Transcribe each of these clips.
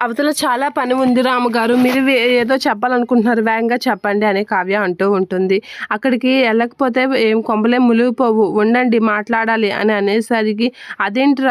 అవతల చాలా పని ఉంది రాముగారు. మీరు ఏదో చెప్పాలనుకుంటున్నారు, వేగంగా చెప్పండి అని కావ్య అంటూ ఉంటుంది. అక్కడికి వెళ్ళకపోతే ఏం కొంపలేం మునిగిపోవు, ఉండండి మాట్లాడాలి అని అనేసరికి, అదేంటి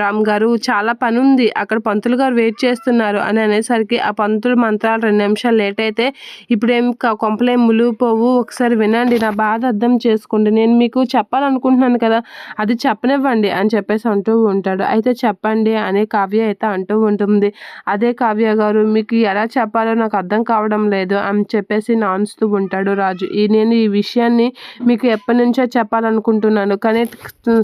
రామ్ గారు చాలా పని ఉంది, అక్కడ పంతులు గారు వెయిట్ చేస్తున్నారు అని అనేసరికి, ఆ పంతులు మంత్రాలు 2 నిమిషాలు లేట్ అయితే ఇప్పుడేం కొంపలేం మునిగిపోవు, ఒకసారి వినండి, నా బాధ అర్థం చేసుకోండి, నేను మీకు చెప్పాలనుకుంటున్నాను కదా, అది చెప్పనివ్వండి అని చెప్పేసి అంటూ ఉంటాడు. అయితే చెప్పండి అని కావ్య అయితే అంటూ ఉంటుంది. అదే కావ్య గారు, మీకు ఎలా చెప్పాలో నాకు అర్థం కావడం లేదు అని చెప్పేసి నానుస్తూ ఉంటాడు రాజు. నేను ఈ విషయాన్ని మీకు ఎప్పటి నుంచో చెప్పాలనుకుంటున్నాను, కానీ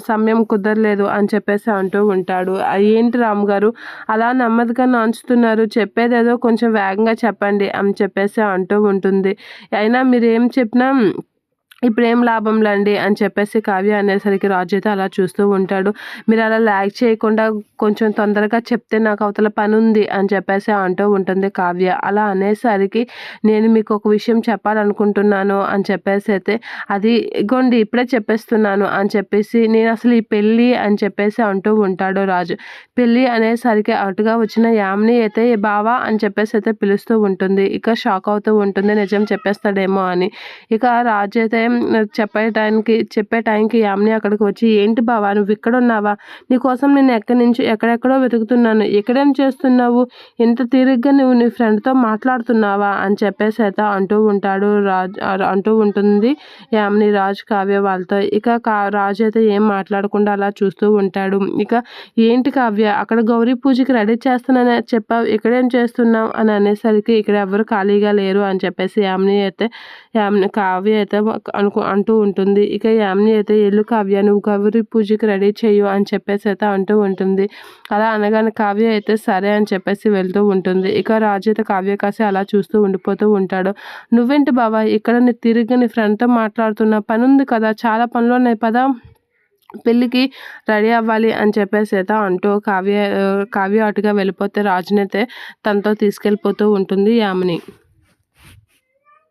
సమయం కుదరలేదు అని చెప్పేసి అంటూ ఉంటాడు. ఏంటి రామ్ గారు అలా నెమ్మదిగా నాంచుతున్నారు, చెప్పేదేదో కొంచెం వేగంగా చెప్పండి అని చెప్పేసి అంటూ ఉంటుంది. అయినా మీరు ఏం చెప్పినా ఇప్పుడేం లాభంలేండి అని చెప్పేసి కావ్య అనేసరికి రాజు అయితే అలా చూస్తూ ఉంటాడు. మీరు అలా ల్యాగ్ చేయకుండా కొంచెం తొందరగా చెప్తే నాకు అవతల పని ఉంది అని చెప్పేసి అంటూ ఉంటుంది కావ్య. అలా అనేసరికి, నేను మీకు ఒక విషయం చెప్పాలనుకుంటున్నాను అని చెప్పేసి అయితే, అది ఇగోండి ఇప్పుడే చెప్పేస్తున్నాను అని చెప్పేసి, నేను అసలు ఈ పెళ్ళి అని చెప్పేసి అంటూ ఉంటాడు రాజు. పెళ్ళి అనేసరికి అటుగా వచ్చిన యామిని అయితే బావా అని చెప్పేసి అయితే పిలుస్తూ ఉంటుంది. ఇక షాక్ అవుతూ ఉంటుంది, నిజం చెప్పేస్తాడేమో అని. ఇక రాజు అయితే చెప్పే టైంకి యామిని అక్కడికి వచ్చి, ఏంటి బావా నువ్వు ఇక్కడ ఉన్నావా, నీకోసం నేను ఎక్కడెక్కడో వెతుకుతున్నాను, ఇక్కడేం చేస్తున్నావు, ఇంత తీరిగ్గా నువ్వు నీ ఫ్రెండ్తో మాట్లాడుతున్నావా అని చెప్పేసి అయితే అంటూ ఉంటుంది యామిని రాజు కావ్య వాళ్ళతో. ఇక రాజు అయితే ఏం మాట్లాడకుండా అలా చూస్తూ ఉంటాడు. ఇక ఏంటి కావ్య, అక్కడ గౌరీ పూజకి రెడీ చేస్తానని చెప్పావు, ఇక్కడేం చేస్తున్నావు అని అనేసరికి, ఇక్కడ ఎవరు ఖాళీగా లేరు అని చెప్పేసి కావ్య అయితే అంటూ ఉంటుంది. ఇక యామిని అయితే, ఎల్లు కావ్య నువ్వు గౌరీ పూజకి రెడీ చేయు అని చెప్పేసి అయితే అంటూ ఉంటుంది. అలా అనగానే కావ్య అయితే సరే అని చెప్పేసి వెళ్తూ ఉంటుంది. ఇక రాజు అయితే కావ్య కాసి అలా చూస్తూ ఉండిపోతూ ఉంటాడు. నువ్వేంటి బావా ఇక్కడ తిరిగి నీ ఫ్రెండ్తో మాట్లాడుతున్నా, పని ఉంది కదా, చాలా పనులు ఉన్నాయి పదా, పెళ్ళికి రెడీ అవ్వాలి అని చెప్పేసి అయితే అంటూ కావ్య అటుగా వెళ్ళిపోతే రాజునైతే తనతో తీసుకెళ్ళిపోతూ ఉంటుంది యామిని.